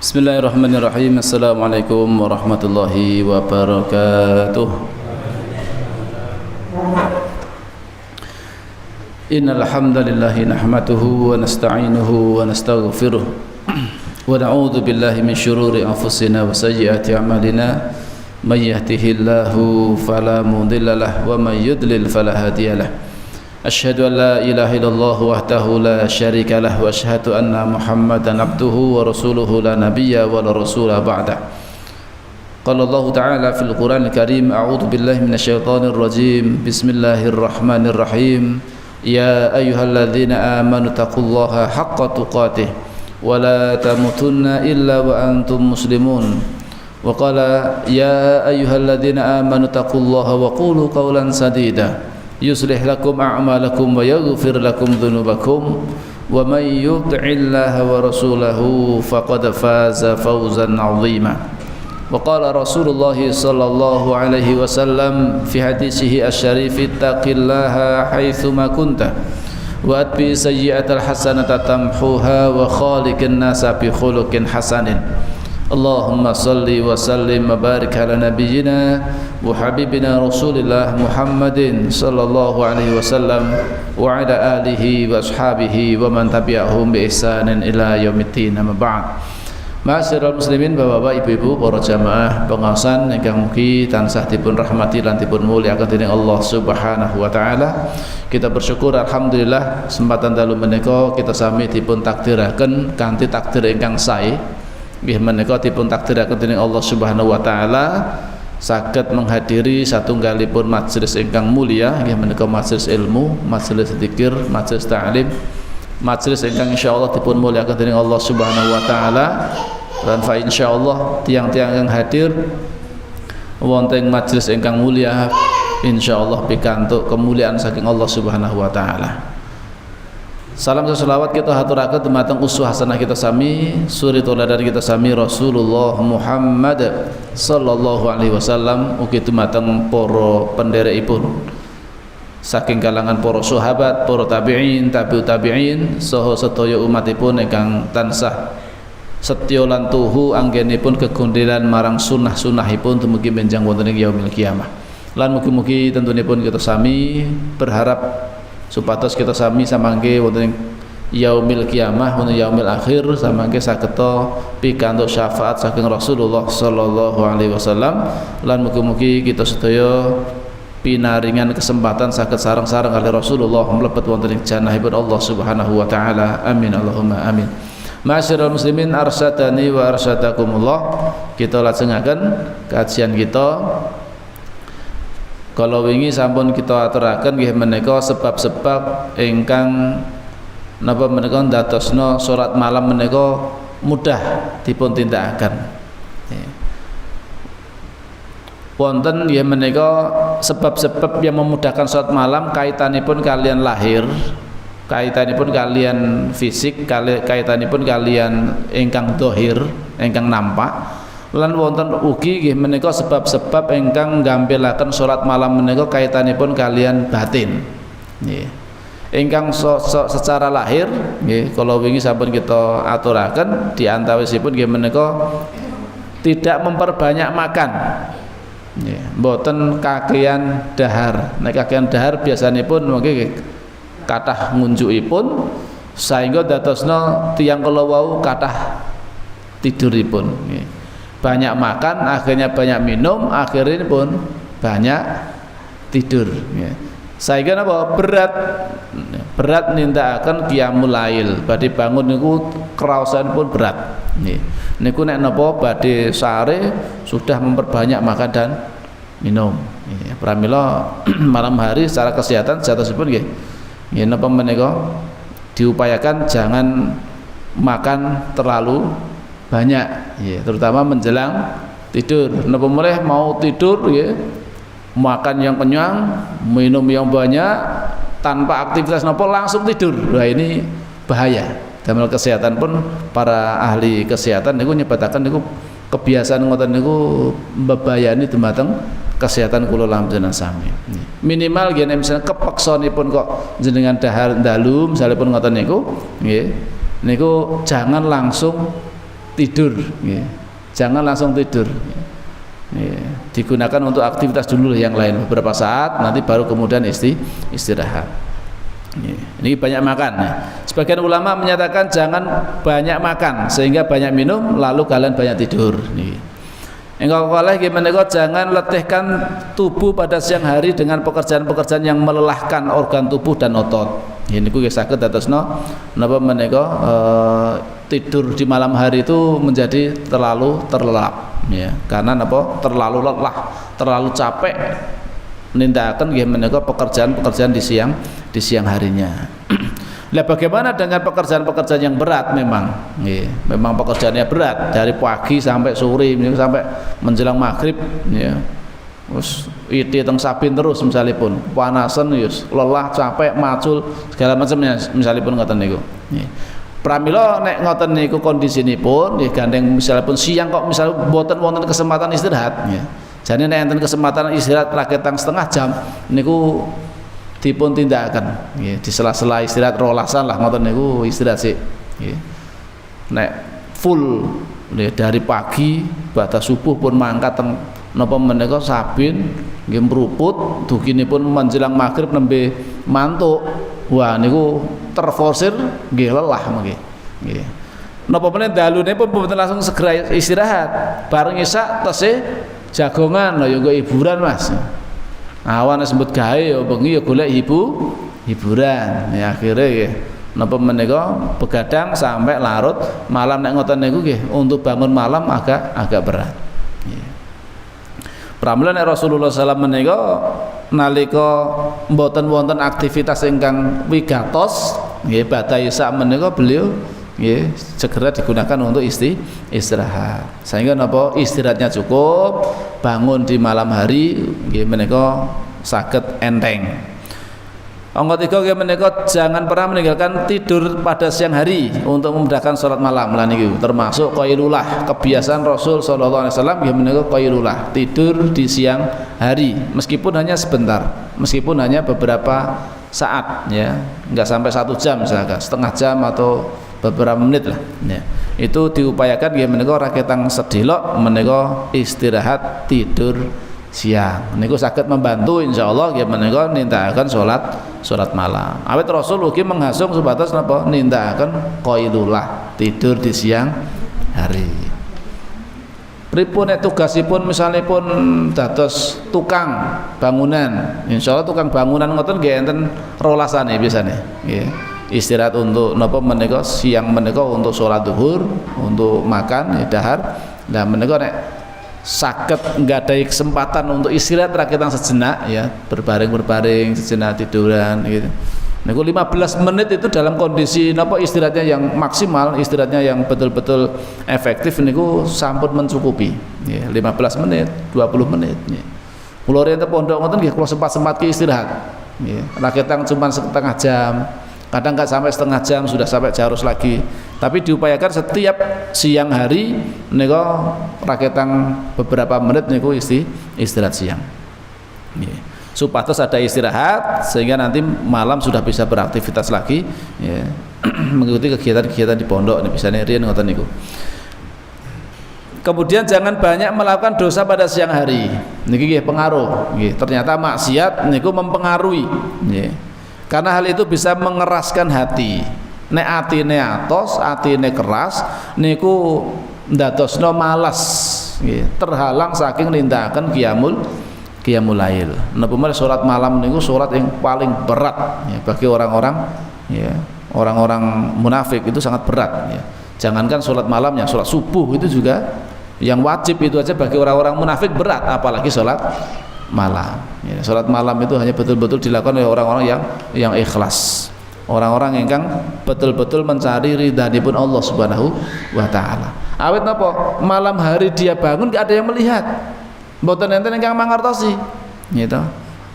Bismillahirrahmanirrahim. Assalamualaikum warahmatullahi wabarakatuh. Innal hamdalillah nahmaduhu wa nasta'inuhu wa nastaghfiruh wa na'udzu billahi min shururi anfusina wa sayyiati a'malina. May yahdihillahu fala mudilla lahu wa may yudlil fala hadiya lahu. Asyhadu an la ilaha illallah wahdahu la syarika lahu wa asyhadu anna Muhammadan abduhu wa rasuluhu la nabiyya wa la rasula ba'dah. Qala Allah ta'ala fil Qur'anil Karim, a'udzu billahi minasyaitonir rajim. Bismillahirrahmanirrahim. Ya ayyuhalladzina amanu taqullaha haqqa tuqatih wa la tamutunna illa wa antum muslimun. Wa qala ya ayyuhalladzina amanu taqullaha wa qulu qawlan sadida yuslih lakum a'malakum wa yaghfir lakum dhunubakum wa may yuti'illaha wa rasulahu faqad faza fawzan 'azima. Wa qala Rasulullah sallallahu alaihi wasallam fi hadisihi asy-syarif, ittaqillaha haitsu ma kunta wa atbi sayyi'atal hasanata tamhuha wa khaliqin nasa bi khuluqin hasanin. Allahumma salli wa sallim wa barik ala nabiyyina wa habibina Rasulillah Muhammadin sallallahu alaihi wasallam wa ala alihi wa ashabihi wa man tabi'ahum bi ihsanin ila yaumiddin. Amma ba'd. Ma'asyiral muslimin, bapak-bapak, ibu-ibu, para jamaah pengaosan ingkang mugi tansah dipun rahmati lan dipun mulyakaken dening Allah Subhanahu wa taala. Kita bersyukur alhamdulillah kesempatan dalu menika kita sami dipun takdiraken kanthi takdir ingkang sae. Nggih menika dipun takdiraken dening Allah Subhanahu wa taala saged menghadiri satunggalipun majelis ingkang mulia, nggih menika majelis ilmu, majelis zikir, majelis ta'lim, majelis ingkang insyaallah dipun mulyakaken dening Allah Subhanahu wa taala. Dan fa insyaallah tiang-tiang yang hadir wonten majelis ingkang mulia insyaallah pikantuk kemuliaan saking Allah Subhanahu wa taala. Salam salawat kita haturaken dumateng uswah hasanah kita sami, suri tauladan kita sami Rasulullah Muhammad sallallahu alaihi wasallam, ugi dumateng para penderekipun saking kalangan para sahabat, para tabi'in, tabi'ut tabi'in saha sedaya umatipun ingkang tansah setya lan tuhu anggenipun kegondelan marang sunah-sunahipun dumugi benjang wonten ing yaumil kiamah. Lan mugi-mugi tentunipun kita sami berharap supados kita sami samangke wonten yaumil kiamah, wonten yaumil akhir samangke sageta pikantuk syafaat saking Rasulullah sallallahu alaihi wasallam. Lan mugi-mugi kita sedaya pinaringan kesempatan saged sareng-sareng kali Rasulullah mlebet wonten ing janahipun Allah Subhanahu wa taala. Amin Allahumma amin. Ma'asyiral muslimin, arsyadani wa arsyadakumullah. Kita lajengaken kajian kita. Kalau wingi sampun kita aturaken nggih menika sebab-sebab ingkang napa menika ndadosna salat malam menika mudah dipun tindakaken. Wonten nggih menika sebab-sebab yang memudahkan salat malam kaitanipun kalian lahir, kaitanipun kalian fisik, kaitanipun kalian ingkang dhahir, ingkang nampak. Lan wonten ugi nggih menika sebab-sebab ingkang nggampilaken salat malam menika kaitanipun kalian batin. Nggih. Ingkang secara lahir nggih kala wingi sampun kita aturaken di antawisipun nggih menika tidak memperbanyak makan. Nggih, mboten kakehan dahar. Nek kakehan dahar biasanipun mangke kathah ngunjukipun sehingga dadosna tiyang kala wau kathah tiduripun. Nggih. Banyak makan, akhirnya banyak minum, akhirnya pun banyak tidur. Sehingga apa? Berat nindakaken qiyamul lail. Badhe bangun niku kraosan pun berat. Niku nek napa badhe sare sudah memperbanyak makan dan minum. Pramila malam hari secara kesehatan jatosipun nggih. Nggih napa menika diupayakan jangan makan terlalu banyak, ya, terutama menjelang tidur. Napa mulai mau tidur, ya, makan yang kenyang, minum yang banyak, tanpa aktivitas napa langsung tidur. Wah ini bahaya. Dalam kesehatan pun para ahli kesehatan niku nyebataken niku kebiasaan ngoten niku mbebayani dumateng kesehatan kula lan jenengan sami. Minimal yen misalnya kepeksanipun kok jenengan dahar dalu misalipun ngoten niku, nggih. Niku jangan langsung tidur, ya. Jangan langsung tidur. Ya. Digunakan untuk aktivitas dulu yang lain beberapa saat, nanti baru kemudian istirahat. Ya. Ini banyak makan. Ya. Sebagian ulama menyatakan jangan banyak makan sehingga banyak minum, lalu kalian banyak tidur. Ya. Engkau oleh gimana kau jangan letihkan tubuh pada siang hari dengan pekerjaan-pekerjaan yang melelahkan organ tubuh dan otot. Ini ku sakit atasno napa menika tidur di malam hari itu menjadi terlalu terlelap ya. Karena napa terlalu lelah, terlalu capek nindakaken nggih menika pekerjaan-pekerjaan di siang harinya. Lah bagaimana dengan pekerjaan-pekerjaan yang berat memang? Ya, memang pekerjaannya berat dari pagi sampai sore, sampai menjelang maghrib ya. Terus iti teng sabin terus misalipun panasan yus, lelah, capek, macul segala macamnya misalipun ngoten niku. Ya. Pramila nek ngoten niku kondisinipun nggih gandeng misalipun siang kok misal mboten wonten kesempatan istirahat ya. Jane nek enten kesempatan istirahat raketang setengah jam niku dipun tindakan nggih di sela-sela istirahat rolasan lah ngoten niku istirahat sik nggih. Nek full dari pagi batas subuh pun mangkat teng napa menika sabin nggih mruput duginipun menjelang maghrib nembe mantuk. Wah niku terforsir nggih lelah nggih. Nggih. Napa meneh dalune pun mboten langsung segera istirahat. Bareng isak tesih jagongan lho ya nggo hiburan Mas. Awan sembut gawe ya bengi ya golek hiburan. Ya akhire nggih napa menika begadang sampai larut malam nek ngoten niku nggih untuk bangun malam agak berat. Nggih. Pramila nek Rasulullah sallallahu menika nalika mboten wonten aktivitas ingkang wigatos nggih badhe isak menika beliau nggih segera digunakan untuk istirahat. Sehingga napa istirahatnya cukup, bangun di malam hari nggih menika saged enteng. Angka 3 nggih menika jangan pernah meninggalkan tidur pada siang hari untuk memudahkan salat malam. Lah niku termasuk qailulah, kebiasaan Rasul sallallahu alaihi wasallam nggih menika qailulah, tidur di siang hari meskipun hanya sebentar, meskipun hanya beberapa saat ya, enggak sampai 1 jam misalkan, setengah jam atau beberapa menit lah ya. Itu diupayakan nggih menika raketang sedelok menika istirahat tidur siang niku saged membantu insyaallah nggih menika nindakaken salat malam. Awit Rasul ugi menghasung sebatas napa nindakaken qailulah, tidur di siang hari. Pripun nek tugasipun misalipun dados tukang bangunan, insyaallah tukang bangunan ngoten nggih enten rolasane biasane nggih. Istirahat untuk napa menika siang menika untuk salat zuhur, untuk makan ya dahar. Lah menika nek saged nggadahi kesempatan untuk istirahat rakitan sejenak ya, berbaring sejenak tiduran gitu. Niku 15 menit itu dalam kondisi napa istirahatnya yang maksimal, istirahatnya yang betul-betul efektif niku sampun mencukupi. Ya, 15 menit, 20 menit ya. Kula riyen teng pondok ngoten nggih kula sempat-sempatke istirahat. Ya, rakitan cuma setengah jam. Kadang nggak sampai setengah jam sudah sampai jarus lagi, tapi diupayakan setiap siang hari niku raketang beberapa menit niku istirahat siang yeah. Supados ada istirahat sehingga nanti malam sudah bisa beraktivitas lagi yeah. Mengikuti kegiatan-kegiatan di pondok ini bisa riyen ngoten niku. Kemudian jangan banyak melakukan dosa pada siang hari niki nggih pengaruh nggih. Ternyata maksiat niku mempengaruhi yeah. Karena hal itu bisa mengeraskan hati. Nek atine atos, atine keras niku ndadosno malas nggih, terhalang saking nindakaken qiyamul lail. Napa meneh salat malam niku salat yang paling berat ya, bagi orang-orang ya, orang-orang munafik itu sangat berat ya. Jangankan salat malamnya, salat subuh itu juga yang wajib itu aja bagi orang-orang munafik berat, apalagi salat malam ya. Salat malam itu hanya betul-betul dilakukan oleh orang-orang yang ikhlas, orang-orang yang betul-betul mencari ridhanipun Allah Subhanahu wa taala. Awit napa malam hari dia bangun gak ada yang melihat, mboten enten ingkang mangertosi gitu.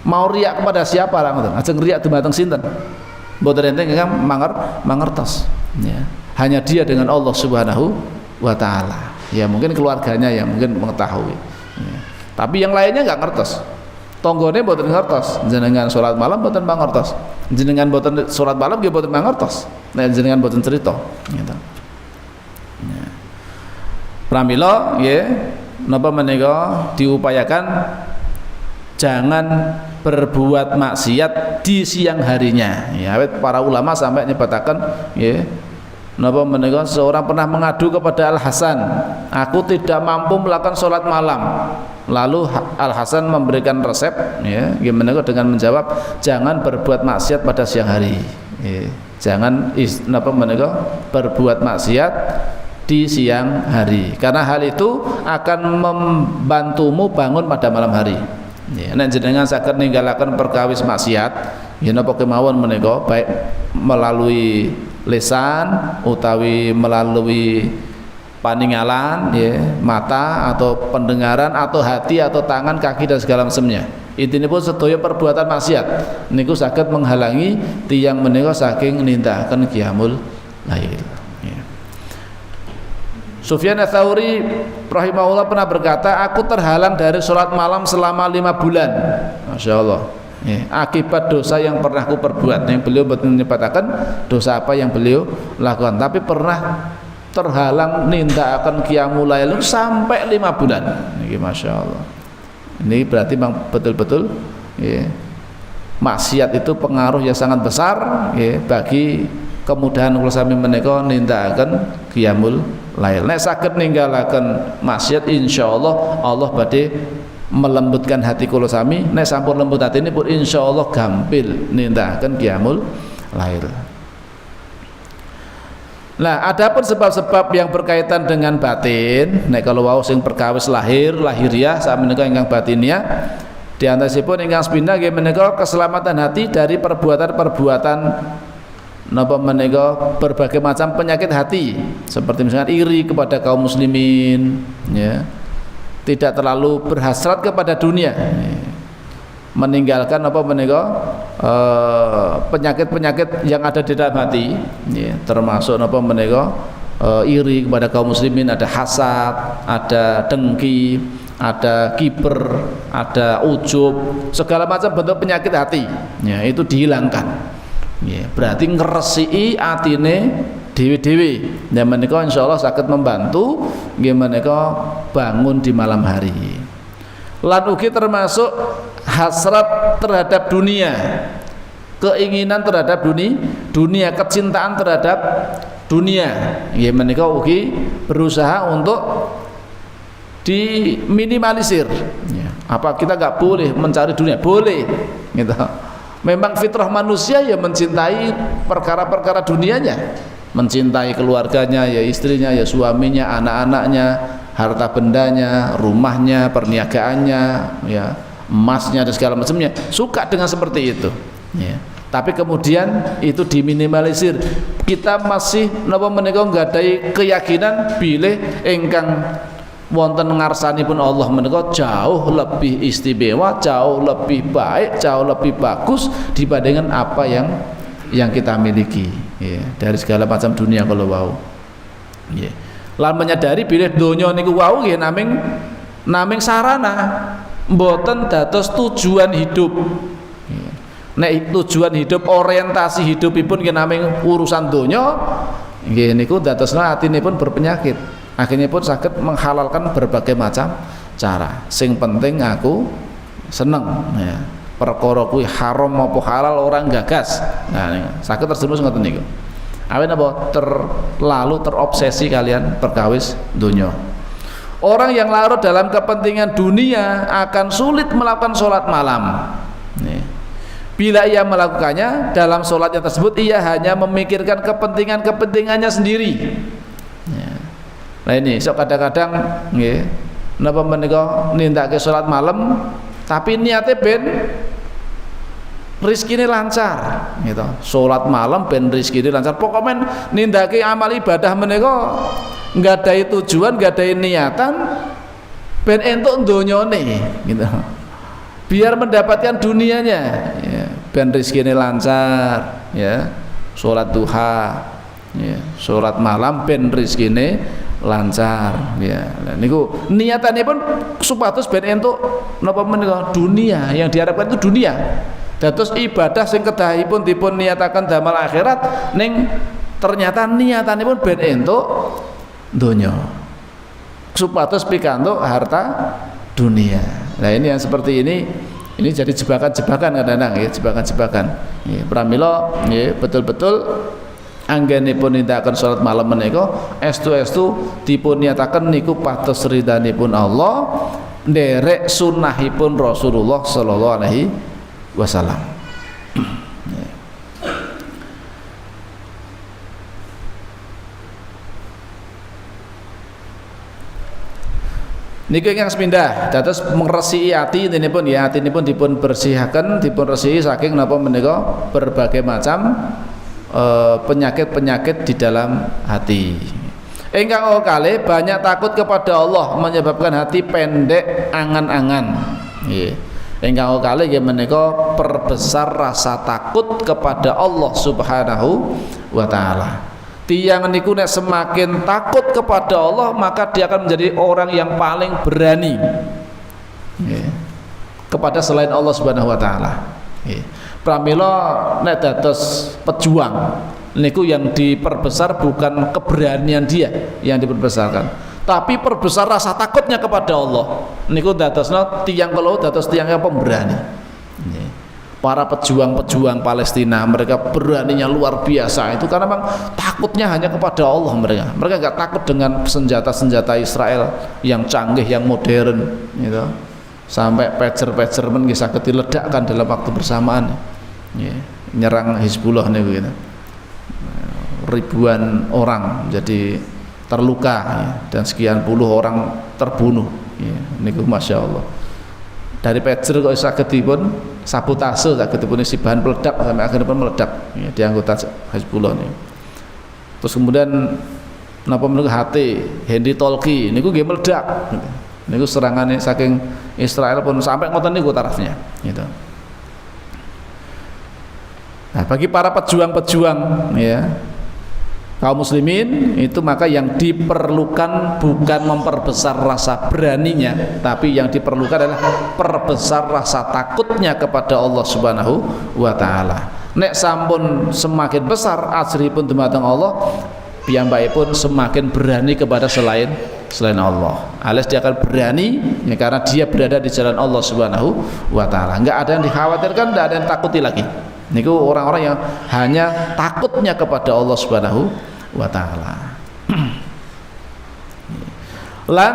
Mau riak kepada siapa lah ngoten, ajeng riak dumateng sinten, mboten enten ingkang mangertos ya. Hanya dia dengan Allah Subhanahu wa taala ya, mungkin keluarganya yang mungkin mengetahui ya. Tapi yang lainnya nggak ngertos, tonggone mboten ngertos, jenengan sholat malam mboten mangertos, jenengan mboten sholat malam nggih mboten mangertos, nek jenengan mboten cerita gitu. Ya. Pramila nggih napa menika diupayakan jangan berbuat maksiat di siang harinya. Ya, para ulama sampai nyebataken nggih napa menika seorang pernah mengadu kepada Al Hasan, aku tidak mampu melakukan sholat malam. Lalu Al Hasan memberikan resep ya gimana dengan menjawab jangan berbuat maksiat pada siang hari. Ya, jangan napa menika berbuat maksiat di siang hari karena hal itu akan membantumu bangun pada malam hari. Ya, nek jenengan saged ninggalaken perkawis maksiat yen napa kemawon menika baik melalui lisan utawi melalui paninggalan ya, mata atau pendengaran atau hati atau tangan, kaki dan segala macamnya. Intinipun sedaya perbuatan maksiat niku saged menghalangi tiyang menika saking nindakaken qiyamul lail. Ya. Sufyan Ats-Tsauri rahimahullah pernah berkata, aku terhalang dari sholat malam selama 5 bulan. Masya Allah. Ya, akibat dosa yang pernah aku perbuat. Yang beliau menyebutkan dosa apa yang beliau lakukan, tapi pernah terhalang nindakaken qiyamul lail sampai 5 bulan. Ini Masya Allah. Ini berarti memang betul-betul ya, maksiat itu pengaruh yang sangat besar ya, bagi kemudahan kula sami menika nindakaken qiyamul lail. Nek saged ninggalaken maksiat insyaallah Allah badhe melembutkan hati kula sami. Nek sampun lembut hati ini pun insyaallah gampil nindakaken qiyamul lail. Nah, adapun sebab-sebab yang berkaitan dengan batin, nek kalau wau sing perkawis lahiriah sak menika ingkang batiniah, di antaranya ingkang sepindah nggih menika keselamatan hati dari perbuatan-perbuatan napa menika berbagai macam penyakit hati, seperti misalnya iri kepada kaum muslimin, ya. Tidak terlalu berhasrat kepada dunia. Ya. Meninggalkan apa menika penyakit-penyakit yang ada di dalam hati ya, termasuk apa menika iri kepada kaum muslimin, ada hasad, ada dengki, ada kiber, ada ujub, segala macam bentuk penyakit hati ya, itu dihilangkan ya, berarti ngresiki atine dewe-dewe dan menika insyaallah saged membantu nggih menika bangun di malam hari. Lan ugi termasuk hasrat terhadap dunia, keinginan terhadap dunia, kecintaan terhadap dunia. Ya menika ugi berusaha untuk diminimalisir. Ya. Apa kita nggak boleh mencari dunia? Boleh, gitu. Memang fitrah manusia ya mencintai perkara-perkara dunianya, mencintai keluarganya, ya istrinya, ya suaminya, anak-anaknya, harta bendanya, rumahnya, perniagaannya, ya emasnya dan segala macamnya, suka dengan seperti itu ya. Tapi kemudian itu diminimalisir, kita masih napa menika nggadhahi keyakinan bilih ingkang wonten ngarsanipun Allah menika jauh lebih istimewa, jauh lebih baik, jauh lebih bagus dibandingkan apa yang kita miliki ya, dari segala macam dunia kalau wau ya. Lan menyadari bilih donya niku wau nggih naming sarana, mboten dados tujuan hidup. Nek tujuan hidup, orientasi hidupipun nggih naming urusan donya, nggih niku dadosna atinipun berpenyakit. Akhirnya pun saged menghalalkan berbagai macam cara. Sing penting aku seneng ya. Perkara kuwi haram maupun halal orang gagas. Nah, saged terjerumus ngoten niku. Awet apa terlalu terobsesi kalian perkawis dunia. Orang yang larut dalam kepentingan dunia akan sulit melakukan sholat malam. Nih. Bila ia melakukannya dalam sholatnya tersebut, ia hanya memikirkan kepentingannya sendiri. Ya. Nah ini, so kadang-kadang, nggih, napa menika nindakake sholat malam, tapi niatnya ben rizkine lancar gitu. Salat malam ben rizkine lancar. Pokoknya nindaki amal ibadah menika nggadahi tujuan, nggadahi niatan ben entuk donyane gitu. Biar mendapatkan dunianya ya. Ben rizkine lancar ya. Salat duha ya. Salat malam ben rizkine lancar ya. Nah, niku niatanipun supados ben entuk napa menika dunia, yang diharapkan itu dunia. Dados ibadah sing kedahipun dipun niataken damel akhirat ning ternyata niatanipun ben entuk donya. supados pikantuk harta dunia. Nah ini yang seperti ini jadi jebakan-jebakan kadang-kadang ya, jebakan-jebakan. Ya, pramila ya, betul-betul anggenipun nindakaken salat malam menika estu-estu dipun niyataken niku pados ridhanipun Allah, nderek sunnahipun Rasulullah sallallahu alaihi wasallam. Niku ingkang sepindah dados ngresiki ati intinipun ya, atinipun dipun bersihaken, dipun resihi saking napa menika berbagai macam penyakit-penyakit di dalam hati. Ingkang kalih banyak takut kepada Allah menyebabkan hati pendek angan-angan. Nggih. Ingkang kalih nggih menika perbesar rasa takut kepada Allah Subhanahu wa taala. Tiyang niku nek semakin takut kepada Allah maka dia akan menjadi orang yang paling berani kepada selain Allah Subhanahu wa taala. Pramila nek dados pejuang niku yang diperbesar bukan keberanian dia yang diperbesarkan, tapi perbesar rasa takutnya kepada Allah. Niku dadosna tiyang kalau dados tiyang yang pemberani. Para pejuang-pejuang Palestina mereka beraninya luar biasa itu karena memang takutnya hanya kepada Allah. Mereka nggak takut dengan senjata-senjata Israel yang canggih, yang modern gitu. Sampai pager-pager men bisa diledakkan dalam waktu bersamaan ya, nyerang Hizbullah nih gitu. Ribuan orang jadi terluka ya, dan sekian puluh orang terbunuh ya, niku Masya Allah. Dari pager kok saged dipun sabotase, saged dipun isi bahan peledak sampai akhirnya pun meledak ya, di anggota Hizbullah nih. Terus kemudian napa menika HT Henry Tolki niku nggih meledak gitu. Niku serangane saking Israel pun sampai ngoten niku tarafnya gitu. Nah, bagi para pejuang-pejuang ya kaum muslimin itu maka yang diperlukan bukan memperbesar rasa beraninya, tapi yang diperlukan adalah perbesar rasa takutnya kepada Allah Subhanahu wa taala. Nek sampun semakin besar ajripun dumateng Allah, piyambakipun semakin berani kepada selain Allah. Alias dia akan berani ya, karena dia berada di jalan Allah Subhanahu wa taala. Enggak ada yang dikhawatirkan, enggak ada yang takuti lagi. Niku orang-orang yang hanya takutnya kepada Allah Subhanahu wa taala. Lan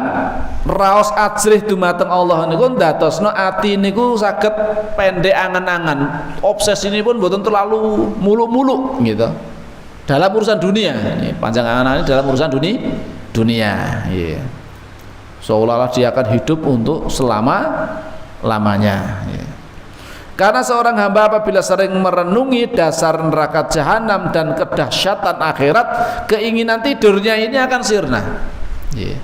raos ajrih dumateng Allah niku ndadosna ati niku saged pendek angan-angan. Obsesinipun mboten terlalu muluk-muluk gitu. Dalam urusan dunia, panjang angan-angan dalam urusan dunia. Yeah. Seolah-olah dia akan hidup untuk selama-lamanya. Yeah. Karena seorang hamba apabila sering merenungi dasar neraka jahanam dan kedahsyatan akhirat, keinginan tidurnya ini akan sirna. Yeah.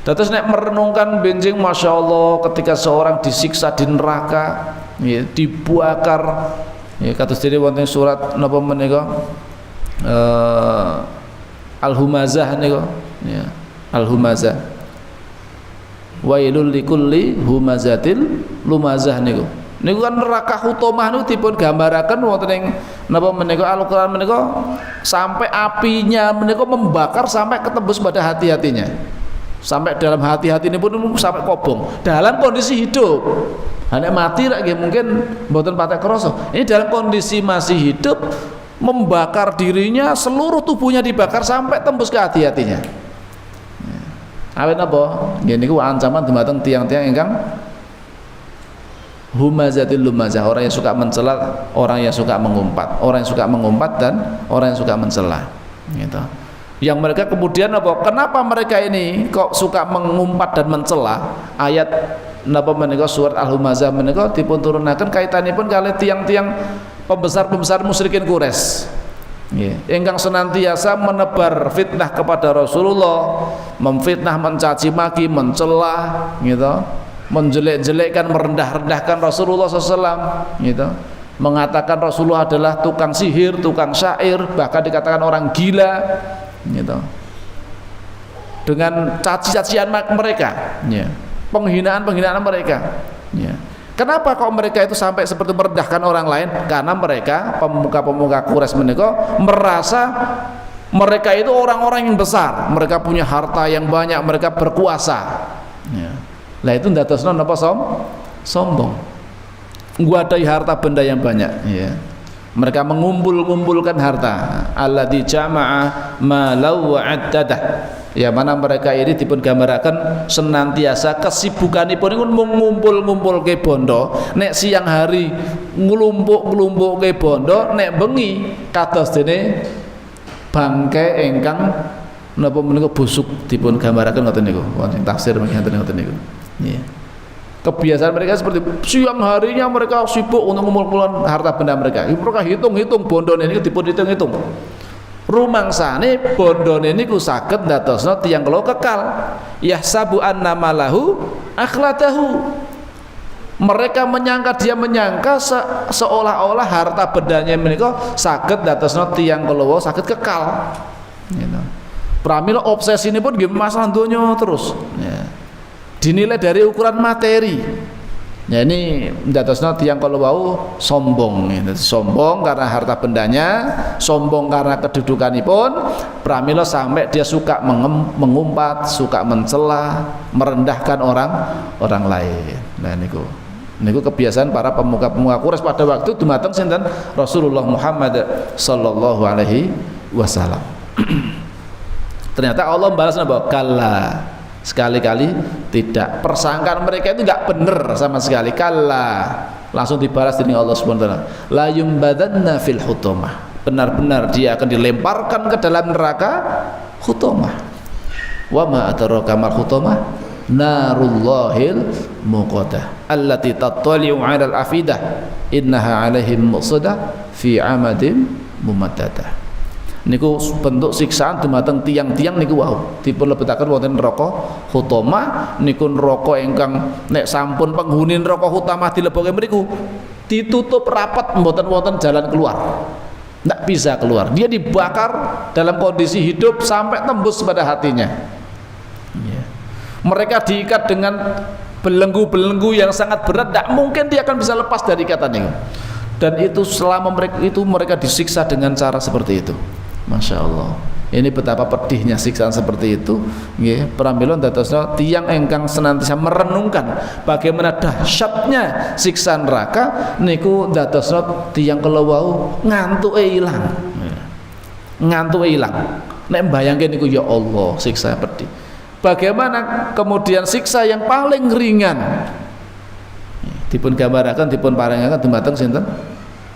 Terus nek merenungkan benjing, Masya Allah, ketika seorang disiksa di neraka, yeah, dibakar. Yeah, kados dene wonten surat napa menika Al-Humazah niku, yeah, Al-Humazah. Wailul likulli humazatil lumazah niku. Niku kan neraka hutomah niku dipun gambaraken wonten ing napa menika Al-Qur'an menika sampai apinya menika membakar sampai ketembus pada hati-hatinya. Sampai dalam hati-hati ini pun sampai kobong dalam kondisi hidup. Hanya mati lagi mungkin mboten patek krasa. Ini dalam kondisi masih hidup membakar dirinya, seluruh tubuhnya dibakar sampai tembus ke hati-hatinya. Awet napa? Nggih niku ancaman dumateng tiang-tiang ingkang humazatil lumazah, orang yang suka mencela, orang yang suka mengumpat, orang yang suka mengumpat dan orang yang suka mencela gitu. Yang mereka kemudian apa? Kenapa mereka ini kok suka mengumpat dan mencela? Ayat napa menika surat Al-Humazah menika dipun turunaken kaitanipun kalih tiang-tiang pembesar-pembesar musyrikin Quraisy. Nggih, ingkang senantiasa menebar fitnah kepada Rasulullah, memfitnah, mencaci maki, mencela gitu. Menjelek-jelekkan, merendah-rendahkan Rasulullah SAW gitu. Mengatakan Rasulullah adalah tukang sihir, tukang syair, bahkan dikatakan orang gila gitu. Dengan caci-cacian mereka ya. Penghinaan-penghinaan mereka ya. Kenapa kok mereka itu sampai seperti merendahkan orang lain? Karena mereka pemuka-pemuka Quraisy menika merasa Mereka itu orang-orang yang besar, mereka punya harta yang banyak, mereka berkuasa. Ya. Lah itu ndadosno napa sombong. Nguadai harta benda yang banyak, ya. Mereka mengumpulkan harta. Alladzi jama'a malau wa'addadah. Ya, mana mereka ini dipun gambaraken senantiasa kesibukanipun iku ngumpul-ngumpulke bondo. Nek siang hari nglumpuk-nglumpukke bondo, nek bengi kados dene bangke ingkang napa menika busuk dipun gambaraken ngoten niku. Wonten tafsir ngoten niku. Nggih. Kebiasaan mereka seperti siang harinya mereka sibuk untuk mengumpulkan harta benda mereka. Mereka hitung-hitung bondone niku dipun hitung-hitung. Rumangsane bondone niku saged ndadosna tiyang kala kekal. Yahsabu anna malahu akhlatahu. Mereka menyangka seolah-olah harta bendanya menika saged ndadosna tiyang kala saged kekal. Gitu. Pramila obsesi ini pun nggih masalah donya terus. Ya. Dinilai dari ukuran materi. Ya, ini ndadosna tiyang kala wau sombong, sombong karena harta bendanya, sombong karena kedudukanipun, pramila sampai dia suka mengumpat, suka mencela, merendahkan orang lain. Nah niku kebiasaan para pemuka-pemuka Quraisy pada waktu dumateng sinten Rasulullah Muhammad sallallahu alaihi wasallam. Ternyata Allah balas napa? Kalla. Sekali-kali tidak, persangkaan mereka itu enggak benar sama sekali. Kalla, langsung dibalas dengan Allah Subhanahu wa taala, la yumbadanna fil hutamah, benar-benar dia akan dilemparkan ke dalam neraka hutamah. Wa ma adraka mal hutamah, narullahil muqadah allati tattali'u 'alal afidah innaha 'alaihim muqsadah fi 'amadin mumaddadah. Niku bentuk siksaan dumateng tiang-tiang niku wau dipun lebetaken wonten neraka hutamah. Niku neraka ingkang nek sampun penghuni neraka hutamah dilebokke mriku ditutup rapat, mboten wonten jalan keluar, ndak bisa keluar. Dia dibakar dalam kondisi hidup sampai tembus pada hatinya. Mereka diikat dengan belenggu-belenggu yang sangat berat, tidak mungkin dia akan bisa lepas dari ikatan itu. Dan itu selama mereka disiksa dengan cara seperti itu. Masya Allah, ini betapa pedihnya siksaan seperti itu. Pramila ndadosna tiyang ingkang senantiasa merenungkan bagaimana dahsyatnya siksa neraka niku ndadosna tiyang kala wau ngantuke ilang. Ngantuke ilang. Nek mbayangke niku ya Allah, siksa pedih. Bagaimana kemudian siksa yang paling ringan dipun gambaraken, dipun paringaken dumateng sinten?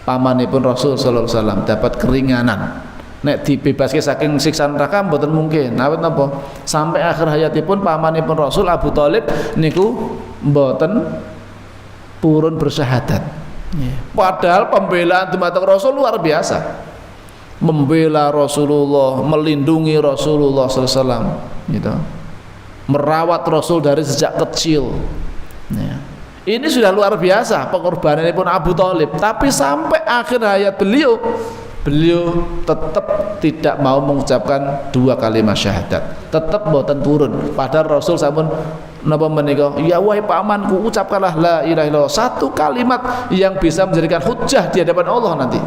Pamanipun Rasul sallallahu alaihi wasallam dapat keringanan. Nek dibebaske saking siksa neraka mboten mungkin. Awit napa? Sampai akhir hayatipun pamanipun Rasul Abu Thalib niku mboten purun bersyahadat. Padahal pembelaan dumateng Rasul luar biasa. Membela Rasulullah, melindungi Rasulullah sallallahu alaihi wasallam gitu. Merawat Rasul dari sejak kecil. Ini sudah luar biasa pengorbananipun Abu Thalib, tapi sampai akhir hayat beliau tetap tidak mau mengucapkan dua kalimat syahadat, tetap mboten turun. Padahal Rasul sampun napa menika, ya wahai pamanku, ucapkanlah la ilaha illallah, satu kalimat yang bisa menjadikan hujjah di hadapan Allah nanti.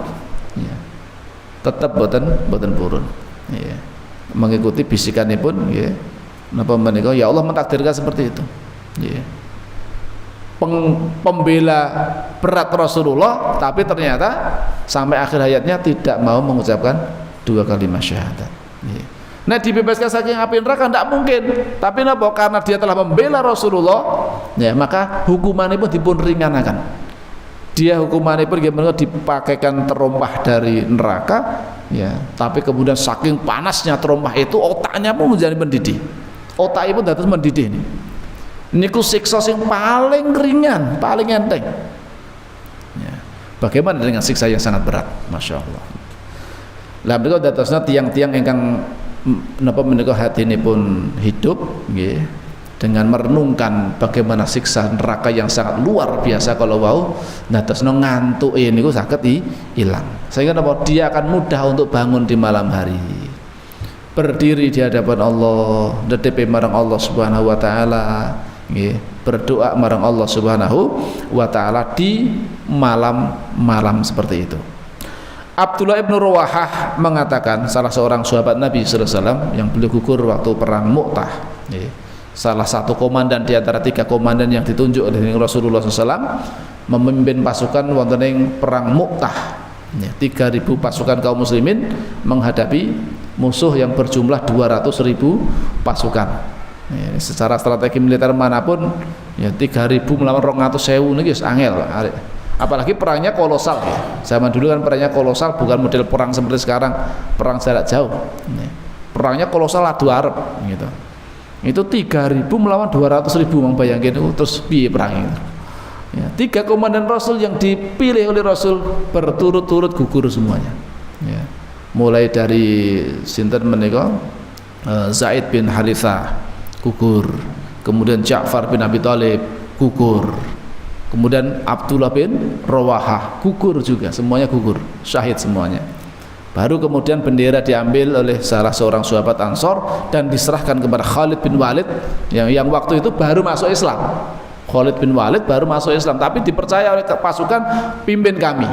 Ya. Tetap mboten purun. Ya. Mengikuti bisikanipun, ya. Napa menika, ya Allah mentakdirkan seperti itu. Ya. Pembela berat Rasulullah, tapi ternyata sampai akhir hayatnya tidak mau mengucapkan dua kalimat syahadat. Nah, dibebaskan saking api neraka tidak mungkin, tapi napa, karena dia telah membela Rasulullah, ya maka hukumannya pun dipun ringanakan. Dia hukumannya pun dipakaikan terompah dari neraka, ya, tapi kemudian saking panasnya terompah itu otaknya pun menjadi mendidih. Otaknya pun dados mendidih nih. Niku siksa sing paling ringan, paling enteng. Ya. Bagaimana dengan siksa yang sangat berat? Masya Allah. Lah menika datosna tiang-tiang ingkang napa menika hatinipun hidup, nggih, dengan merenungkan bagaimana siksa neraka yang sangat luar biasa kalau wau datosna ngantuke niku saged ilang. Sehingga napa dia akan mudah untuk bangun di malam hari. Berdiri di hadapan Allah, dedepe marang Allah Subhanahu wa taala. Berdoa marang Allah Subhanahu wa taala di malam-malam seperti itu. Abdullah ibn Rawahah mengatakan, salah seorang sahabat Nabi sallallahu alaihi wasallam yang beliau gugur waktu perang Mu'tah, salah satu komandan di antara 3 komandan yang ditunjuk oleh Rasulullah SAW memimpin pasukan wonten ing perang Mu'tah. 3.000 pasukan kaum muslimin menghadapi musuh yang berjumlah 200.000 pasukan. Secara strategi militer manapun 3.000 melawan 200.000 niki wis angel. Apalagi perangnya kolosal ya. Zaman dulu kan perangnya kolosal, bukan model perang seperti sekarang, perang jarak jauh. Perangnya kolosal adu Arab gitu. Itu 3.000 melawan 200.000, membayangkan itu terus piye perang itu. 3 komandan Rasul yang dipilih oleh Rasul berturut-turut gugur semuanya. Mulai dari sinten menika Zaid bin Harithah gugur, kemudian Ja'far bin Abi Thalib gugur, kemudian Abdullah bin Rawahah gugur juga, semuanya gugur, syahid semuanya. Baru kemudian bendera diambil oleh salah seorang sahabat Ansor dan diserahkan kepada Khalid bin Walid yang waktu itu baru masuk Islam. Khalid bin Walid baru masuk Islam, tapi dipercaya oleh pasukan, pimpin kami,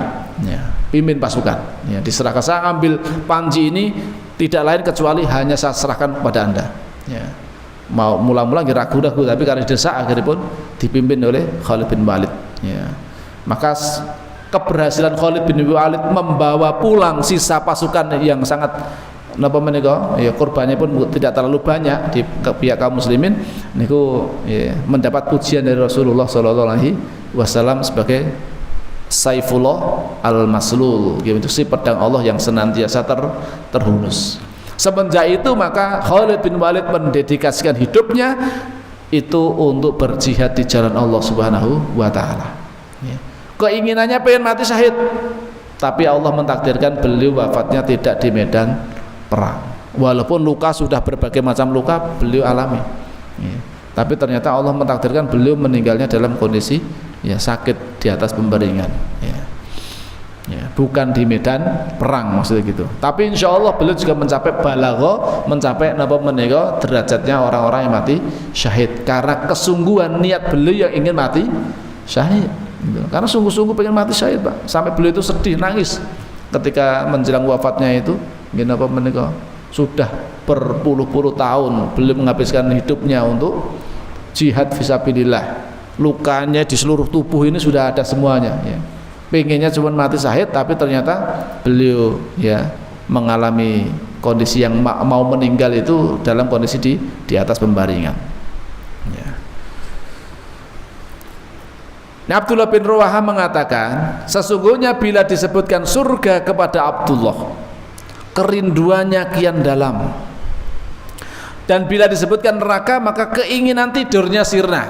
pimpin pasukan. Diserahkan, saya ambil panji ini tidak lain kecuali hanya saya serahkan kepada Anda. Mau mula-mula ragu-ragu, tapi karena desak akhirnya pun dipimpin oleh Khalid bin Walid. Maka keberhasilan Khalid bin Walid membawa pulang sisa pasukan yang sangat korbannya pun tidak terlalu banyak di pihak kaum muslimin niku mendapat pujian dari Rasulullah SAW sebagai Saifullah al-Maslul, yaitu si pedang Allah yang senantiasa terhunus. Semenjak itu maka Khalid bin Walid mendedikasikan hidupnya itu untuk berjihad di jalan Allah Subhanahu wa taala. Keinginannya pengen mati syahid, tapi Allah mentakdirkan beliau wafatnya tidak di medan perang. Walaupun luka sudah berbagai macam luka beliau alami. Tapi ternyata Allah mentakdirkan beliau meninggalnya dalam kondisi sakit di atas pembaringan. Bukan di medan perang maksudnya gitu. Tapi insya Allah beliau juga mencapai balagha, mencapai derajatnya orang-orang yang mati syahid karena kesungguhan niat beliau yang ingin mati syahid. Karena sungguh-sungguh pengen mati syahid, Pak. Sampai beliau itu sedih, nangis ketika menjelang wafatnya itu. Sudah berpuluh-puluh tahun beliau menghabiskan hidupnya untuk jihad fisabilillah. Lukanya di seluruh tubuh ini sudah ada semuanya. Pengennya cuma mati syahid, tapi ternyata beliau mengalami kondisi yang mau meninggal itu dalam kondisi di atas pembaringan. Nah, Abdullah bin Rawahah mengatakan, sesungguhnya bila disebutkan surga kepada Abdullah, kerinduannya kian dalam, dan bila disebutkan neraka maka keinginan tidurnya sirna.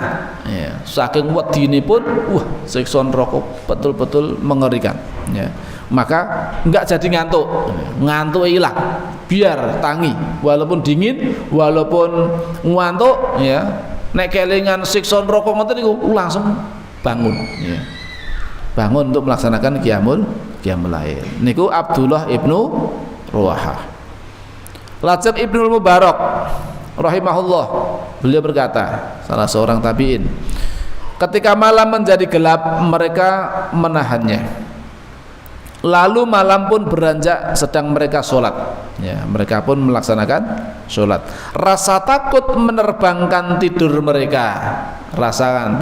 Saking wedine pun siksa neraka betul-betul mengerikan. Maka enggak jadi ngantuk hilang, biar tangi walaupun dingin, walaupun ngantuk nek kelingan siksa neraka ngoten niku langsung bangun. Bangun untuk melaksanakan qiyamul lail. Niku Abdullah ibnu Rawahah. Lajeng Ibnul Mubarak rahimahullah, beliau berkata, salah seorang tabi'in, ketika malam menjadi gelap mereka menahannya, lalu malam pun beranjak sedang mereka sholat. Mereka pun melaksanakan sholat. Rasa takut menerbangkan tidur mereka, rasa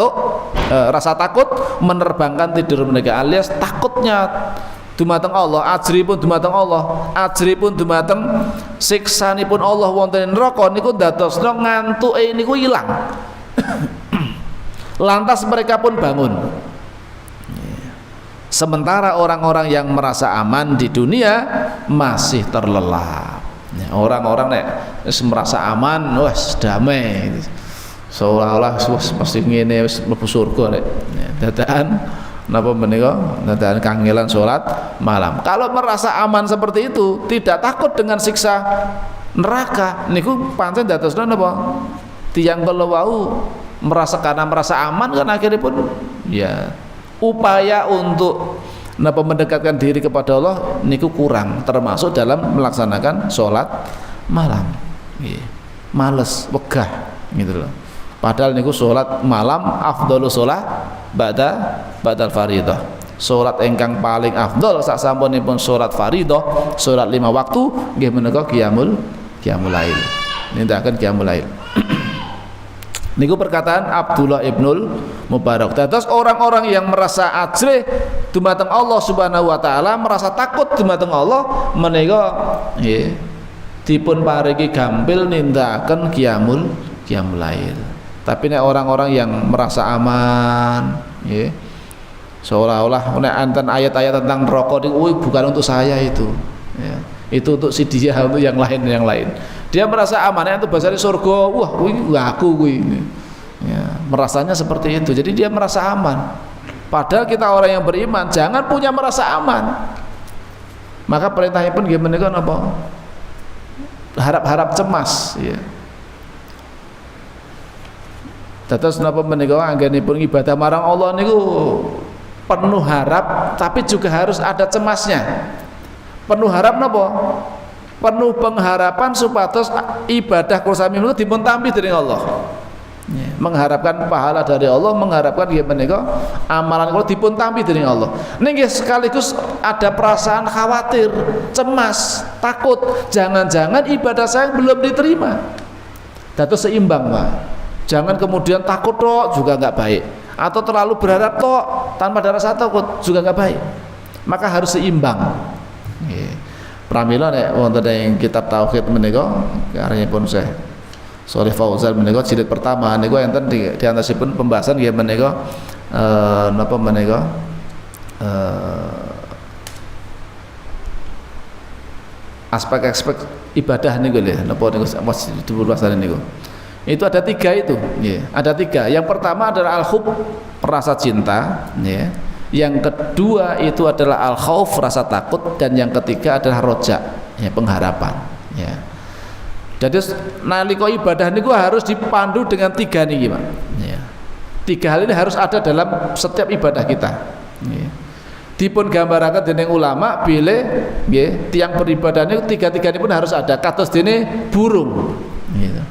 takut menerbangkan tidur mereka, alias takutnya dumateng Allah, ajri pun dumateng Allah, ajri pun dumateng siksanipun Allah wonten neraka niku dadosna ngantuke niku ilang. Lantas mereka pun bangun. Sementara orang-orang yang merasa aman di dunia masih terlelap. Orang-orang nek wis merasa aman, wis damai, seolah-olah wis pasti ngene wis mlebu surga nek dadakan napa menika dadakan kangelan salat malam. Kalau merasa aman seperti itu, tidak takut dengan siksa neraka, niku pancen dadosna napa? Tiyang kala wau karena merasa aman kan akhirnya pun upaya untuk mendekatkan diri kepada Allah niku kurang, termasuk dalam melaksanakan sholat malam. Males, wegah gitu loh. Padahal niku sholat malam afdhalus sholat ba'dal faridah. salat ingkang paling afdol sak sampunipun salat fardhah, salat 5 waktu nggih menika qiyamul lail. Nindakaken qiyamul lail. Niku perkataan Abdullah ibnul Mubarak. Dados orang-orang yang merasa ajrih dumateng Allah Subhanahu wa taala, merasa takut dumateng Allah, menika nggih dipun paringi gampil nindakaken qiyamul lail. Tapi nek orang-orang yang merasa aman, nggih, seolah-olah nek enten ayat-ayat tentang neraka niku bukan untuk saya itu. Ya. Itu untuk si dia, untuk yang lain. Dia merasa aman, itu bahasanya surga, wah kuwi aku kuwi. Ya, merasanya seperti itu. Jadi dia merasa aman. Padahal kita orang yang beriman jangan punya merasa aman. Maka perintahnya pun gimana kan apa? Harap-harap cemas, ya. Dados napa menika anggenipun ibadah marang Allah niku penuh harap tapi juga harus ada cemasnya. Penuh harap napa? Penuh pengharapan supados ibadah kula sami niku dipun tampi dening Allah. Ya, mengharapkan pahala dari Allah, mengharapkan nggih menika amalan kula dipun tampi dening Allah. Nggih sekaligus ada perasaan khawatir, cemas, takut, jangan-jangan ibadah saya belum diterima. Dados seimbang, Pak. Jangan kemudian takut tok juga enggak baik, atau terlalu berharap tok tanpa ada rasa takut juga enggak baik. Maka harus seimbang. Nggih. Pramila nek wonten ing kitab tauhid menika karyanipun Syekh Shalih Fauzan menika jilid pertama niku enten di antasipun pembahasan nggih menika napa menika aspek-aspek ibadah niku lho napa niku pembahasan niku. Itu ada 3 itu, ya. Ada 3. Yang pertama adalah al-hub, rasa cinta, ya. Yang kedua itu adalah al-khauf, rasa takut, dan yang ketiga adalah roja, ya, pengharapan, ya. Jadi nalika ibadah niku harus dipandu dengan 3 niki, Pak. Ya. 3 hal ini harus ada dalam setiap ibadah kita. Ya. Dipun gambaraken dening ulama bilih nggih tiyang beribadah niku 3-3 ini pun harus ada. Kados dene burung. Gitu.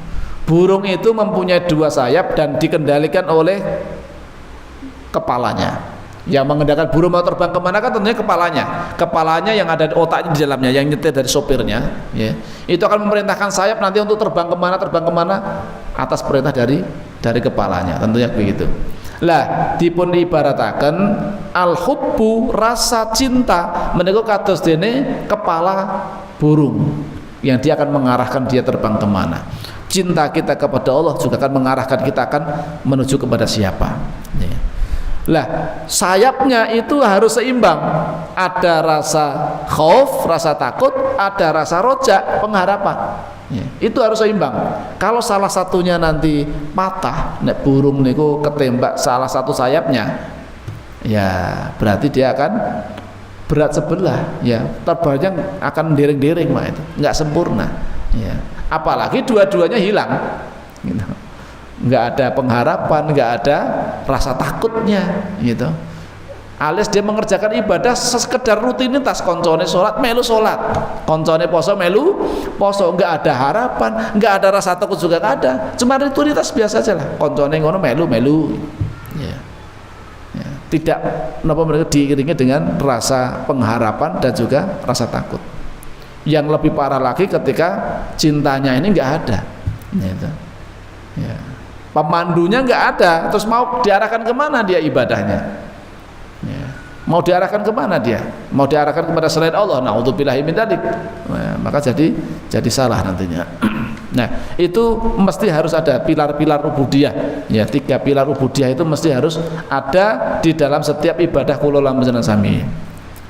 Burung itu mempunyai 2 sayap dan dikendalikan oleh kepalanya. Yang mengendalikan burung mau terbang kemana kan tentunya kepalanya yang ada otaknya di dalamnya, yang nyetir dari sopirnya, ya. Itu akan memerintahkan sayap nanti untuk terbang kemana atas perintah dari kepalanya, tentunya begitu. Lah dipun ibarataken al-hubbu, rasa cinta menika kados dene kepala burung yang dia akan mengarahkan dia terbang kemana. Cinta kita kepada Allah juga akan mengarahkan kita akan menuju kepada siapa, ya. Lah sayapnya itu harus seimbang, ada rasa khauf, rasa takut, ada rasa roja, pengharapan, ya. Itu harus seimbang. Kalau salah satunya nanti patah, nek burung niku ketembak salah satu sayapnya, ya berarti dia akan berat sebelah, ya, terbangnya akan dering-dering, Pak, itu nggak sempurna, ya. Apalagi dua-duanya hilang, gitu. Nggak ada pengharapan, nggak ada rasa takutnya, gitu. Alias dia mengerjakan ibadah sekedar rutinitas, koncone sholat melu sholat, koncone poso melu poso, nggak ada harapan, nggak ada rasa takut juga nggak ada, cuma rutinitas biasa aja lah, koncone ngono melu, ya. Ya. Tidak napa mereka diiringi dengan rasa pengharapan dan juga rasa takut. Yang lebih parah lagi ketika cintanya ini nggak ada, gitu. Ya. Pemandunya nggak ada, terus mau diarahkan kemana dia ibadahnya? Ya. Mau diarahkan kemana dia? Mau diarahkan kepada selain Allah? Na'udzubillahi min dzalik. Nah, maka jadi salah nantinya. Nah, itu mesti harus ada pilar-pilar ubudiyah. Ya, 3 pilar ubudiyah itu mesti harus ada di dalam setiap ibadah kula lan panjenengan sami.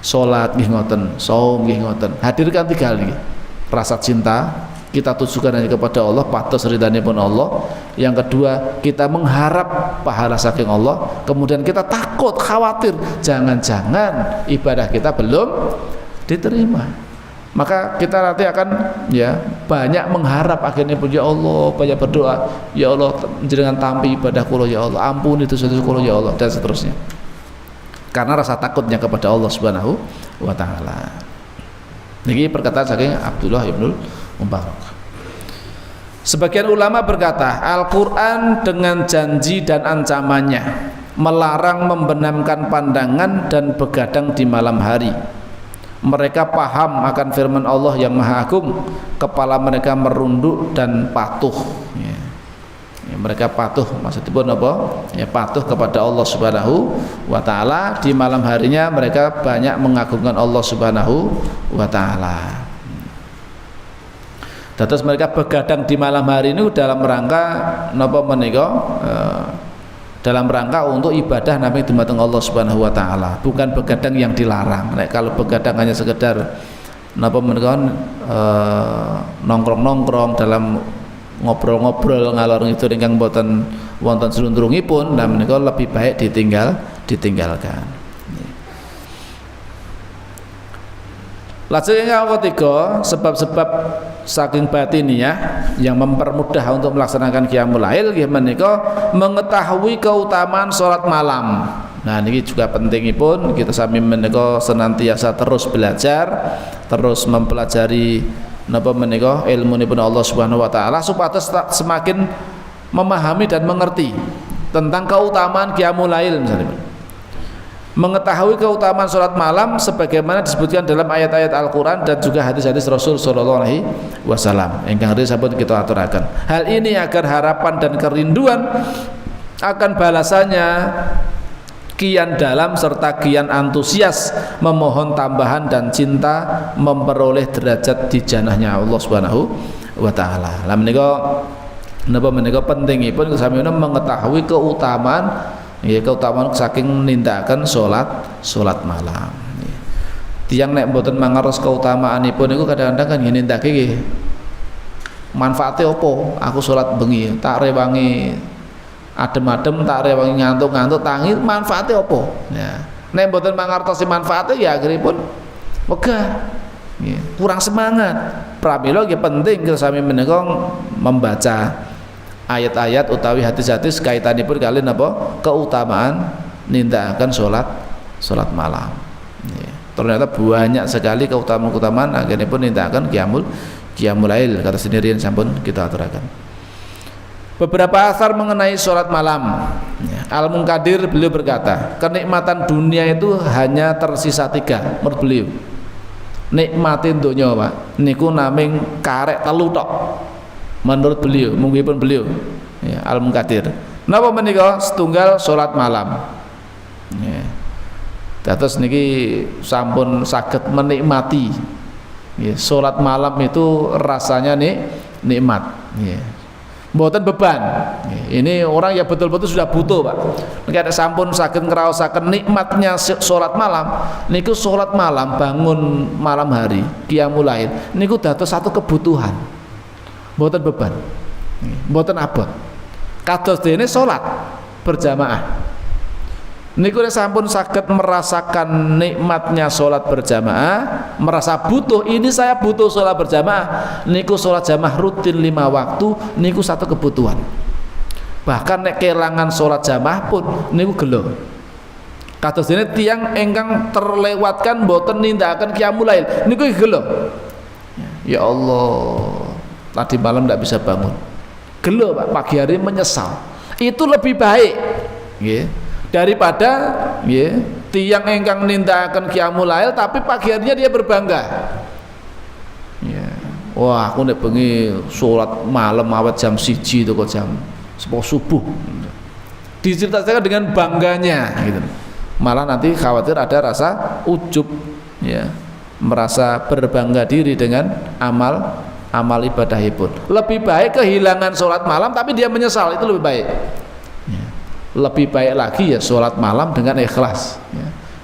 Salat nggih ngoten, saum nggih ngoten. Hadirkan 3 hal iki. Rasa cinta kita tujukan hanya kepada Allah, patos ridhanipun Allah. Yang kedua, kita mengharap pahala saking Allah. Kemudian kita takut, khawatir, jangan-jangan ibadah kita belum diterima. Maka kita nanti akan ya banyak mengharap akhirnya pun, ya Allah, banyak berdoa, ya Allah jenengan tampi ibadah kula, ya Allah ampuni dosa-dosa kula, ya Allah, dan seterusnya. Karena rasa takutnya kepada Allah Subhanahu wa taala. Niki perkataan saking Abdullah ibnul Mubarak. Sebagian ulama berkata, Al-Quran dengan janji dan ancamannya melarang membenamkan pandangan dan begadang di malam hari. Mereka paham akan firman Allah yang Maha Agung, kepala mereka merunduk dan patuh. Mereka patuh, maksudnya apa? Patuh kepada Allah Subhanahu wa taala. Di malam harinya mereka banyak mengagungkan Allah Subhanahu wa taala. Terus mereka begadang di malam hari ini dalam rangka napa menika? Dalam rangka untuk ibadah nami dumateng Allah Subhanahu wa taala, bukan begadang yang dilarang. Kalau begadang hanya sekedar napa menika nongkrong-nongkrong dalam ngobrol-ngobrol ngalor itu ingkang boten wonten sluntrungipun, nah menika lebih baik ditinggalkan. Lajeng ingkang ketiga, sebab-sebab saking batiniyah yang mempermudah untuk melaksanakan qiyamul lail nggih menika mengetahui keutamaan salat malam. Nah niki juga pentingipun kita sami menika senantiasa terus belajar, terus mempelajari napa menika ilmunipun Allah Subhanahu wa taala supados semakin memahami dan mengerti tentang keutamaan qiyamul lail misalnya. Mengetahui keutamaan sholat malam sebagaimana disebutkan dalam ayat-ayat Al-Quran dan juga hadis-hadis Rasul Sallallahu Alaihi Wasallam. Ingkang hadis sampun kita aturaken. Hal ini agar harapan dan kerinduan akan balasannya kian dalam serta kian antusias memohon tambahan dan cinta memperoleh derajat di janahnya Allah Subhanahu wa taala. Lah menika napa menika pentingipun kesamiyana mengetahui keutamaan keutamaan saking nindakaken salat malam. Tiang nek mboten mangertos keutamaanipun niku kadang-kadang kan nindakake nggih. Manfaate opo? Aku salat bengi, tak rewangi adem-adem, tak rewangi ngantuk-ngantuk, tangi manfaate opo? Ya. Nek mboten mangertosi manfaate ya akhiripun wegah. Kurang semangat. Pramila nggih penting kita sami menika membaca ayat-ayat utawi hadis-hadis kaitanipun kalian apa keutamaan nindakaken salat malam. Ternyata banyak sekali keutamaan akhirnya pun nindakaken qiyamul lail kata sendirian sampun kita aturaken. Beberapa asar mengenai salat malam. Al-Munkadir beliau berkata, kenikmatan dunia itu hanya tersisa 3 menurut beliau. Nikmatin dunia Pak niku naming karek telu tok. Menurut beliau, mungkin beliau Al-Munkadir. Napa menika setunggal salat malam. Terus niki sampun saged menikmati. Salat malam itu rasanya nikmat. Mboten beban. Ini orang yang betul-betul sudah butuh, Pak. Nek sampun saged ngraosaken nikmatnya salat malam, niku salat malam bangun malam hari, qiyamul lail niku dados satu kebutuhan. Mboten beban, mboten abot. Kados dene salat berjamaah. Niku sampun saged merasakan nikmatnya salat berjamaah, merasa butuh. Ini saya butuh salat berjamaah. Niku salat jamaah rutin 5 waktu. Niku satu kebutuhan. Bahkan nek kelangan salat jamaah pun niku gelo. Kados dene tiyang ingkang terlewatkan mboten nindakaken qiyamul lail. Niku gelo. Ya Allah. Tadi malam tidak bisa bangun, gelo Pak, pagi hari menyesal. Itu lebih baik daripada tiang engkang nindakaken qiyamul lail tapi pagi harinya dia berbangga. Wah aku nek bengi sholat malam awet jam 1 itu kok jam 10 subuh. Diceritakan dengan bangganya gitu. Malah nanti khawatir ada rasa ujub merasa berbangga diri dengan amal ibadahipun. Lebih baik kehilangan sholat malam tapi dia menyesal, itu lebih baik. Lebih baik lagi sholat malam dengan ikhlas.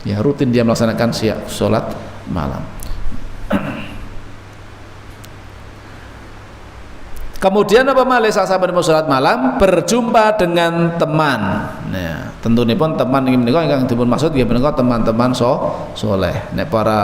Rutin dia melaksanakan sholat malam. Kemudian apa malih sasaben salat malam berjumpa dengan teman. Nah, tentunipun teman ini menika ingkang dipun maksud nggih menika teman-teman soleh. Nek para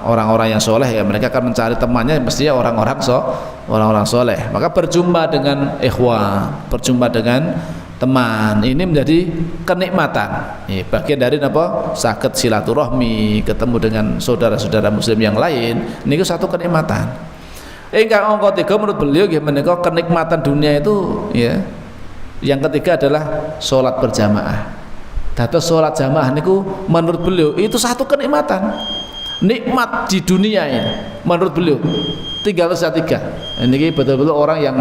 orang-orang yang soleh ya mereka akan mencari temannya mestinya orang-orang soleh. Maka berjumpa dengan ikhwah, berjumpa dengan teman ini menjadi kenikmatan. Bagian dari apa? Saged silaturahmi, ketemu dengan saudara-saudara muslim yang lain, niku satu kenikmatan. Ingkang angka 3 menurut beliau nggih menika kenikmatan dunia itu yang ketiga adalah sholat berjamaah. Dados salat jamaah niku menurut beliau itu satu kenikmatan. Nikmat di dunia ini menurut beliau tinggal tiga. Ini betul-betul orang yang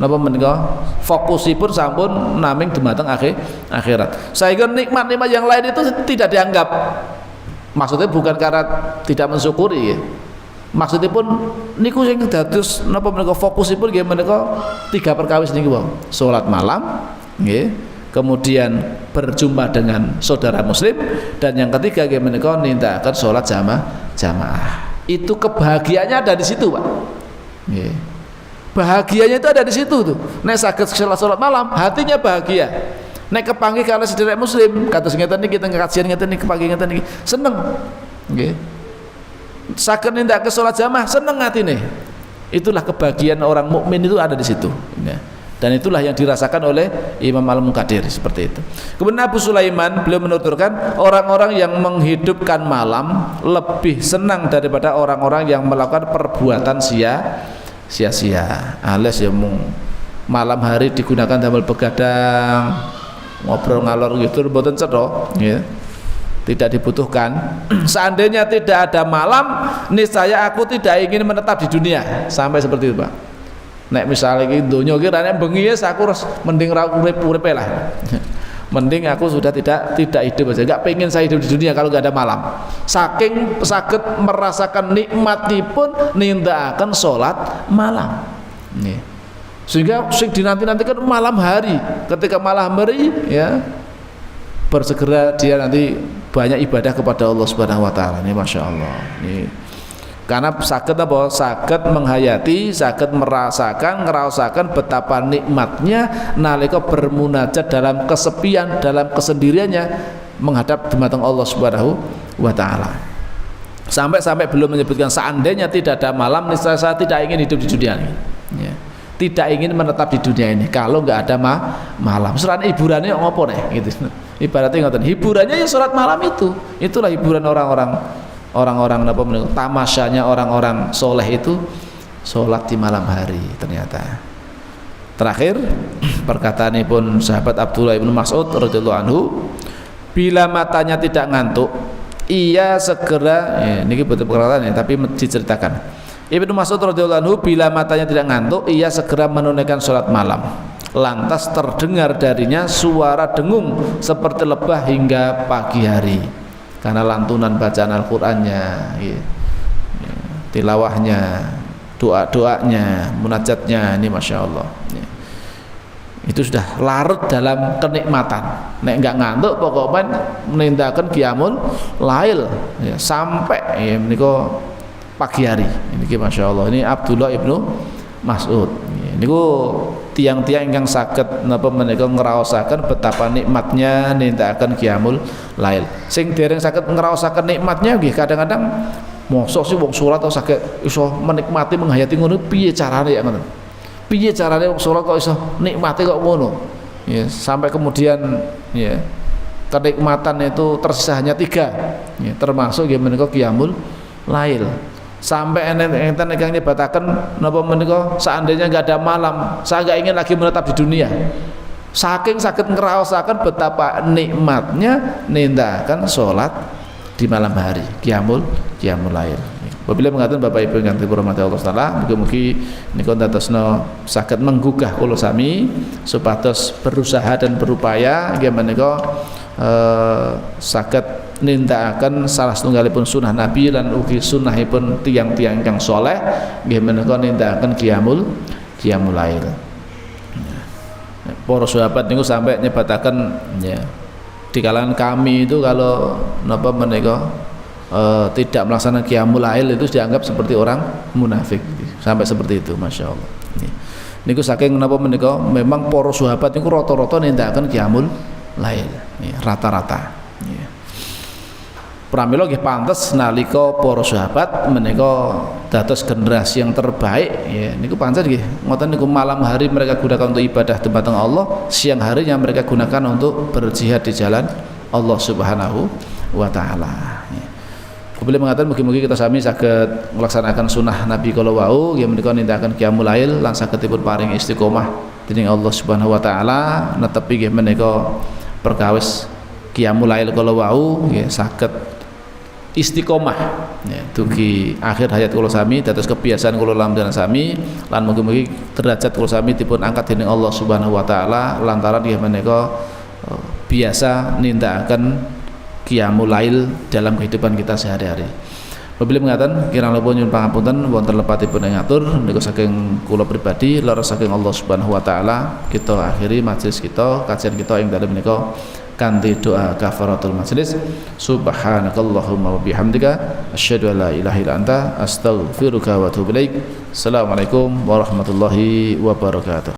napa menika fokusipun sampun naming dumateng akhirat. Sehingga nikmat-nikmat yang lain itu tidak dianggap. Maksudnya bukan karena tidak mensyukuri ya. Maksudnya pun niku sing dados napa menika fokusipun nggih menika tiga perkawis niki wae. Salat malam nggih, kemudian berjumpa dengan saudara muslim, dan yang ketiga nggih menika nindakaken salat jamaah. Itu kebahagiaannya ada di situ, Pak. Nggih. Bahagianya itu ada di situ tuh. Nek saged salat malam, hatinya bahagia. Nek kepanggih kali sedherek muslim, kados ngeten niki teng kajian ngeten niki kepanggih ngeten niki, seneng. Nggih. Saged nindakaken salat jamaah, seneng atine. Itulah kebahagiaan orang mukmin itu ada di situ. Ya. Dan itulah yang dirasakan oleh Imam Al-Munkadir seperti itu. Kemudian Abu Sulaiman beliau menuturkan orang-orang yang menghidupkan malam lebih senang daripada orang-orang yang melakukan perbuatan sia-sia. Alias ya malam hari digunakan damel begadang, ngobrol ngalor gitu mboten cetha, ya. Tidak dibutuhkan. Seandainya tidak ada malam, niscaya aku tidak ingin menetap di dunia. Sampai seperti itu, Pak. Nek misalnya iki donya iki rene bengi ya aku mending ra urip lah. Mending aku sudah tidak hidup aja. Enggak pengen saya hidup di dunia kalau enggak ada malam. Saking saged merasakan nikmatipun nindakaken salat malam. Nih. Sehingga sing dinanti-nantikan malam hari. Ketika malam hari ya bersegera dia nanti banyak ibadah kepada Allah Subhanahu wa taala. Ini masyaallah. Ini karena saged apa? Saged menghayati, saged merasakan, ngerasakan betapa nikmatnya nalika bermunajat dalam kesepian, dalam kesendiriannya menghadap dumateng Allah Subhanahu wa taala. Sampai belum menyebutkan seandainya tidak ada malam, niscaya saya tidak ingin hidup di dunia ini. Ya. Tidak ingin menetap di dunia ini kalau enggak ada malam. Selain hiburannya ngopo nih gitu. Ibaratnya ngoten, hiburannya ya salat malam itu. Itulah hiburan orang-orang apa menurut tamasyanya orang-orang soleh itu sholat di malam hari. Ternyata terakhir perkataan pun sahabat Abdullah bin Mas'ud radhiyallahu anhu, bila matanya tidak ngantuk ia segera ini betul perkataan ya, tapi diceritakan Ibnu Mas'ud radhiyallahu anhu, bila matanya tidak ngantuk ia segera menunaikan sholat malam, lantas terdengar darinya suara dengung seperti lebah hingga pagi hari karena lantunan bacaan Al-Qur'annya, ya, tilawahnya, doa-doanya, munajatnya, ini masya Allah. Ya. Itu sudah larut dalam kenikmatan. Nek enggak ngantuk pokoknya menindakkan qiyamul lail ya, sampai ya menika pagi hari. Ini masya Allah. Ini Abdullah ibnu Mas'ud. Ya, niku tiang-tiang yang saged napa menika ngraosaken betapa nikmatnya nindakaken qiyamul lail. Sing dereng saged ngraosaken nikmatnya nggih kadang-kadang mosok sih wong salat kok saged iso menikmati menghayati ngono piye carane ya ngoten. Piye carane wong salat kok iso nikmati kok ngono. Ya, sampai kemudian ya kenikmatan itu tersisa hanya 3. Ya, termasuk nggih menika qiyamul lail. Sampai enten ingkang nyebataken napa menika seandainya enggak ada malam saya enggak ingin lagi menetap di dunia. Saking saged ngraosaken betapa nikmatnya nindakaken salat di malam hari, qiyamul lail. Apabila mengatakan Bapak Ibu ingkang dirahmati Allah taala, mugi-mugi nika dadosna saged menggugah kula sami supados berusaha dan berupaya nggih menika saged nindakaken salah setunggalipun sunnah Nabi lan ugi sunnahipun tiang-tiang ingkang saleh nggih menika nindakaken qiyamul lail. Para sahabat niku sampai nyebataken ya di kalangan kami itu kalau napa menika tidak melaksanakan qiyamul lail itu dianggap seperti orang munafik. Sampai seperti itu masya Allah. Niku saking napa menika memang para sahabat niku rata-rata nindakaken qiyamul lail rata-rata. Pramila nggih pantes nalika para sahabat menika dados generasi yang terbaik ya niku pancen nggih ngoten niku malam hari mereka gunakan untuk ibadah dumateng Allah, siang harinya mereka gunakan untuk berjihad di jalan Allah Subhanahu wa taala. Ya. Bila mengatakan mugi-mugi kita sami saged melaksanakan sunnah Nabi kala wau nggih menika nindakaken qiyamul lail lan sagedipun paring istiqomah dening Allah Subhanahu wa taala netepi nggih menika perkawis qiyamul lail kala wau nggih saged istiqomah ya dugi akhir hayat kula sami dados kebiasaan kula lamdan sami lan mugi-mugi derajat kula sami dipun angkat dening Allah Subhanahu wa taala lantaran nggih menika biasa nindakaken qiyamul lail dalam kehidupan kita sehari-hari. Apabila mengatakan kirang lupa nyuwun pangapunten wonten lepatipun ing ngatur niku saking kula pribadi leres saking Allah Subhanahu wa taala kita akhiri majelis kita kajian kita ing dalem menika kanthi doa kafaratul majelis. Subhanakallahumma wa bihamdika asyhadu an la ilaha illa anta astaghfiruka wa atubu ilaik. Assalamualaikum warahmatullahi wabarakatuh.